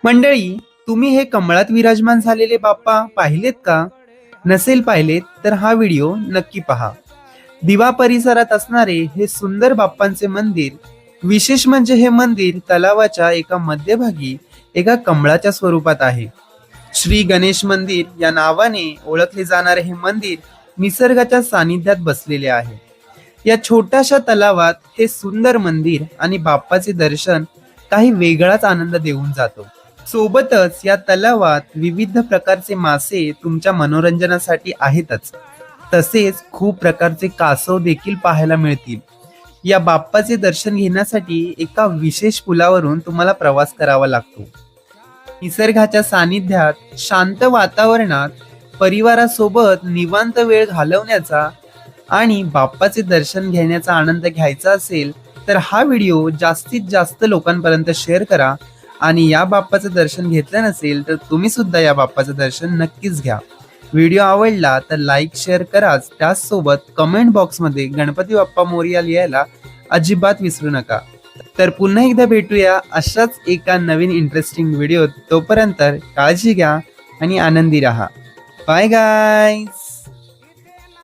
मंडळी, तुम्ही हे कमळात विराजमान झालेले बाप्पा पाहिलेत का? नसेल पाहिलेत तर हा व्हिडिओ नक्की पहा. दिवा परिसरात असणारे हे सुंदर बाप्पांचे मंदिर, विशेष म्हणजे हे मंदिर तलावाच्या एका मध्यभागी एका कमळाच्या स्वरूपात आहे. श्री गणेश मंदिर या नावाने ओळखले जाणारे हे मंदिर निसर्गाच्या सानिध्यात बसलेले आहे. या छोट्याशा तलावात हे सुंदर मंदिर आणि बाप्पाचे दर्शन काही वेगळाच आनंद देऊन जातो. सोबतच या तलावात विविध प्रकारचे मासे तुमच्या मनोरंजनासाठी आहेतच. तसेच खूप प्रकारचे कासव देखील पाहायला मिळतील. या बाप्पाचे दर्शन घेण्यासाठी एका विशेष पुलावरून तुम्हाला प्रवास करावा लागतो. निसर्गाच्या सानिध्यात शांत वातावरणात परिवारासोबत निवांत वेळ घालवण्याचा आणि बाप्पाचे दर्शन घेण्याचा आनंद घ्यायचा असेल तर हा व्हिडिओ जास्तीत जास्त लोकांपर्यंत शेअर करा. आणि या बाप्पाचं दर्शन घेतलं नसेल तर तुम्ही सुद्धा या बाप्पाचं दर्शन नक्कीच घ्या. व्हिडिओ आवडला तर लाईक शेअर कराच. त्याचसोबत कमेंट बॉक्समध्ये गणपती बाप्पा मोरया लिहायला अजिबात विसरू नका. तर पुन्हा एकदा भेटूया अशाच एका नवीन इंटरेस्टिंग व्हिडिओत. तोपर्यंत काळजी घ्या आणि आनंदी राहा. Bye guys.